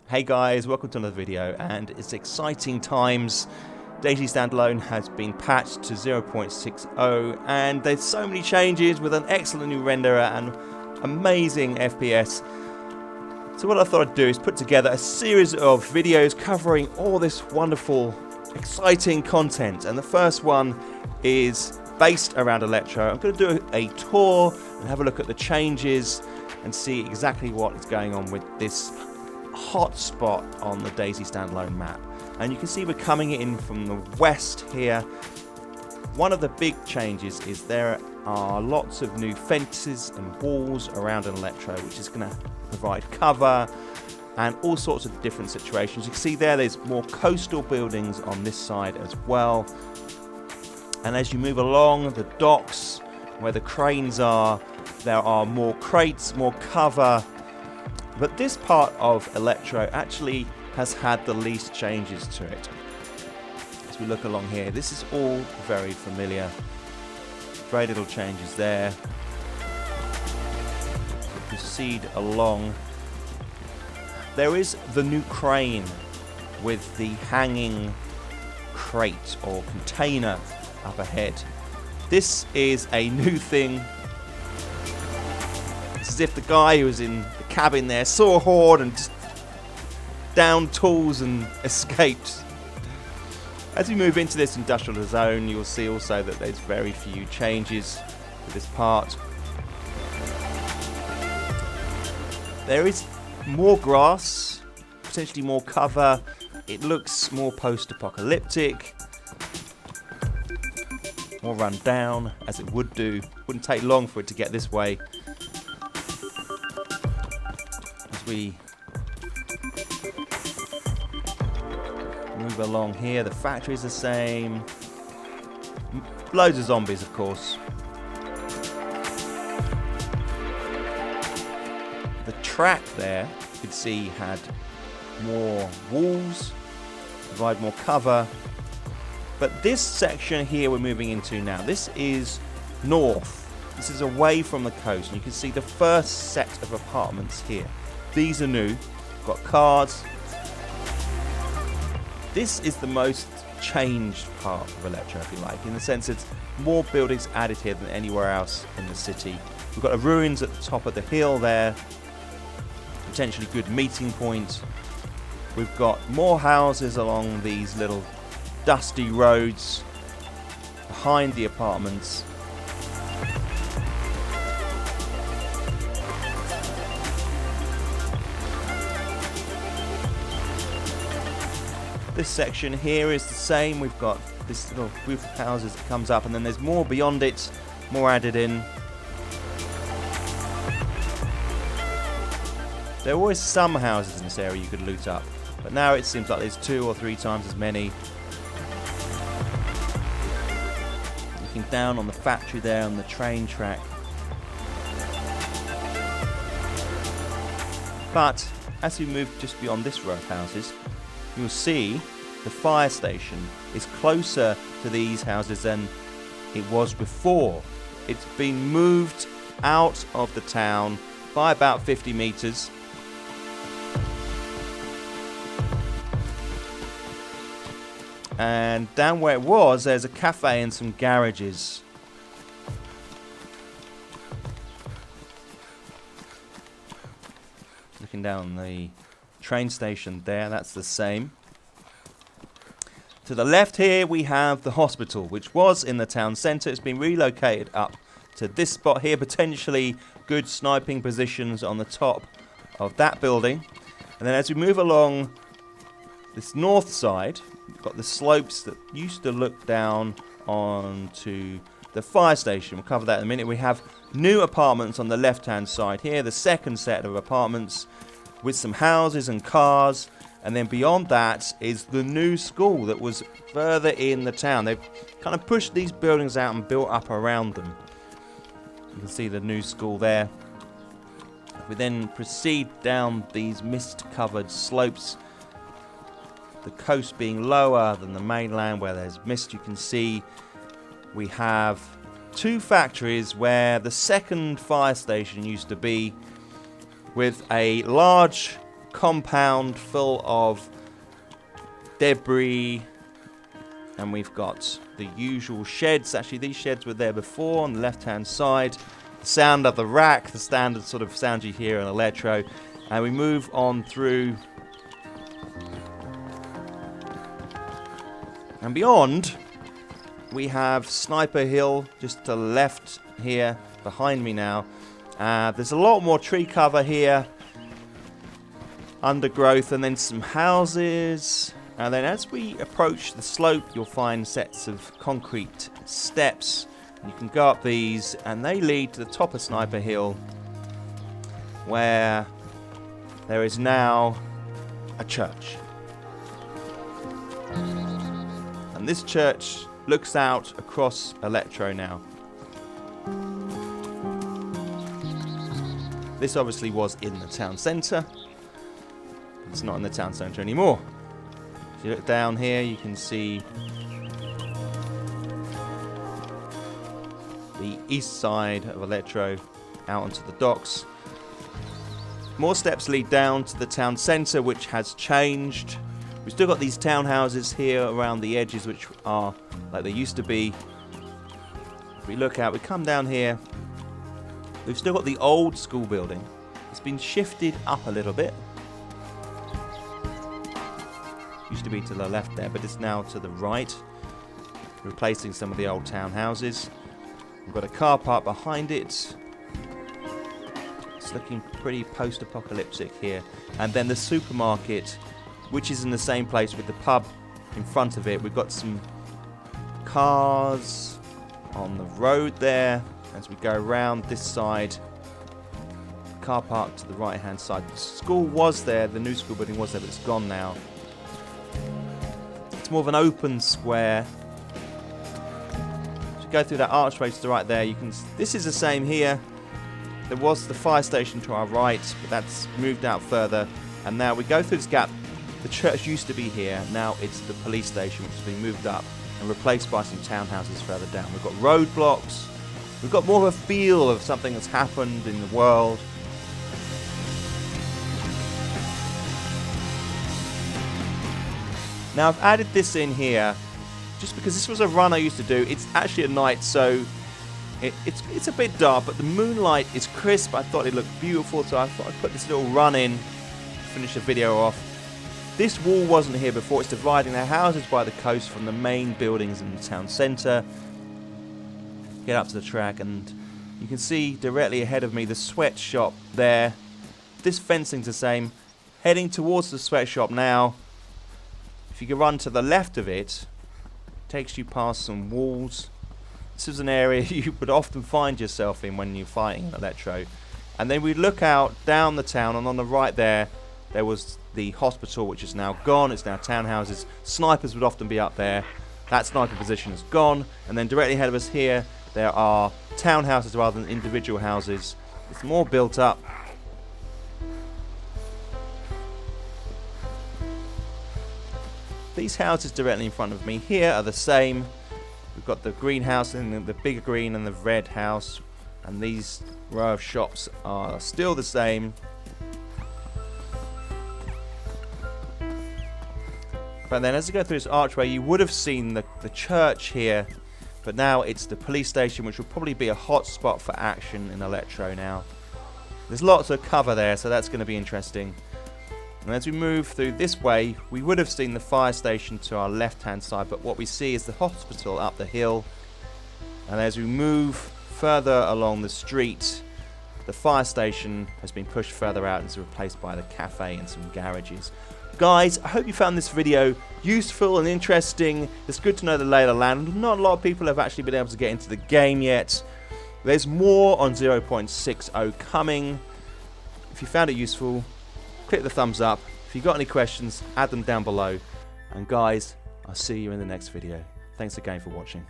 Hey guys, welcome to another video, and it's exciting times. DayZ Standalone has been patched to 0.60 and there's so many changes with an excellent new renderer and amazing FPS. So what I thought I'd do is put together a series of videos covering all this wonderful, exciting content. And the first one is based around Elektro. I'm going to do a tour and have a look at the changes and see exactly what is going on with this hot spot on the DayZ Standalone map. And you can see we're coming in from the west here. One of the big changes is there are lots of new fences and walls around an Elektro, which is going to provide cover and all sorts of different situations. You can see there's more coastal buildings on this side as well. And as you move along the docks where the cranes are, there are more crates, more cover. But this part of Elektro actually has had the least changes to it. As we look along here, this is all very familiar. Very little changes there. We proceed along. There is the new crane with the hanging crate or container up ahead. This is a new thing. It's as if the guy who was in the cabin there saw a horde and just downed tools and escaped. As we move into this industrial zone, you'll see also that there's very few changes to this part. There is more grass, potentially more cover. It looks more post-apocalyptic, more run down, as it would do. Wouldn't take long for it to get this way. As we move along here, the factory's the same. Loads of zombies, of course. The track there, you could see, had more walls, provide more cover. But this section here we're moving into now, this is north. This is away from the coast. And you can see the first set of apartments here. These are new. Got cars. This is the most changed part of Elektro, if you like, in the sense it's more buildings added here than anywhere else in the city. We've got the ruins at the top of the hill there. Potentially good meeting point. We've got more houses along these little dusty roads behind the apartments. This section here is the same. We've got this little group of houses that comes up, and then there's more beyond it, more added in. There were always some houses in this area you could loot up, but now it seems like there's 2 or 3 times as many. Looking down on the factory there on the train track. But as we move just beyond this row of houses, you'll see the fire station is closer to these houses than it was before. It's been moved out of the town by about 50 meters. And down where it was, there's a cafe and some garages. Looking down the train station there, that's the same. To the left here we have the hospital, which was in the town centre. It's been relocated up to this spot here, potentially good sniping positions on the top of that building. And then as we move along this north side, we've got the slopes that used to look down onto the fire station. We'll cover that in a minute. We have new apartments on the left hand side here, the second set of apartments, with some houses and cars, and then beyond that is the new school that was further in the town. They've kind of pushed these buildings out and built up around them. You can see the new school there. We then proceed down these mist-covered slopes, the coast being lower than the mainland where there's mist. You can see we have 2 factories where the second fire station used to be, with a large compound full of debris, and we've got the usual sheds. Actually, these sheds were there before on the left-hand side. The sound of the rack, the standard sort of sound you hear in Elektro. And we move on through. And beyond, we have Sniper Hill just to the left here, behind me now. There's a lot more tree cover here, undergrowth, and then some houses. And then as we approach the slope, you'll find sets of concrete steps. You can go up these, and they lead to the top of Sniper Hill, where there is now a church. And this church looks out across Elektro now. This obviously was in the town centre. It's not in the town centre anymore. If you look down here, you can see the east side of Elektro out onto the docks. More steps lead down to the town centre, which has changed. We've still got these townhouses here around the edges, which are like they used to be. If we look out, we come down here. We've still got the old school building. It's been shifted up a little bit. Used to be to the left there, but it's now to the right, replacing some of the old townhouses. We've got a car park behind it. It's looking pretty post-apocalyptic here. And then the supermarket, which is in the same place with the pub in front of it. We've got some cars on the road there as we go around this side. Car park to the right hand side. The school was there, the new school building was there, but it's gone now. It's more of an open square. As you go through that archway to the right there, you can. This is the same here. There was the fire station to our right, but that's moved out further. And now we go through this gap. The church used to be here. Now it's the police station, which has been moved up and replaced by some townhouses further down. We've got roadblocks. We've got more of a feel of something that's happened in the world. Now I've added this in here just because this was a run I used to do. It's actually at night, so it's a bit dark, but the moonlight is crisp. I thought it looked beautiful, so I thought I'd put this little run in, finish the video off. This wall wasn't here before. It's dividing the houses by the coast from the main buildings in the town centre. Get up to the track, and you can see directly ahead of me the sweatshop there. This fencing's the same. Heading towards the sweatshop now. If you can run to the left of it, it takes you past some walls. This is an area you would often find yourself in when you're fighting Elektro. And then we look out down the town, and on the right there was the hospital, which is now gone. It's now townhouses. Snipers would often be up there. That sniper position is gone. And then directly ahead of us here, there are townhouses rather than individual houses. It's more built up. These houses directly in front of me here are the same. We've got the greenhouse and the bigger green and the red house, and these row of shops are still the same. But then as you go through this archway, you would have seen the church here, but now it's the police station, which will probably be a hot spot for action in Elektro now. There's lots of cover there, so that's going to be interesting. And as we move through this way, we would have seen the fire station to our left-hand side, but what we see is the hospital up the hill. And as we move further along the street, the fire station has been pushed further out and is replaced by the cafe and some garages. Guys, I hope you found this video useful and interesting. It's good to know the lay of the land. Not a lot of people have actually been able to get into the game yet. There's more on 0.60 coming. If you found it useful, click the thumbs up. If you've got any questions, add them down below. And guys, I'll see you in the next video. Thanks again for watching.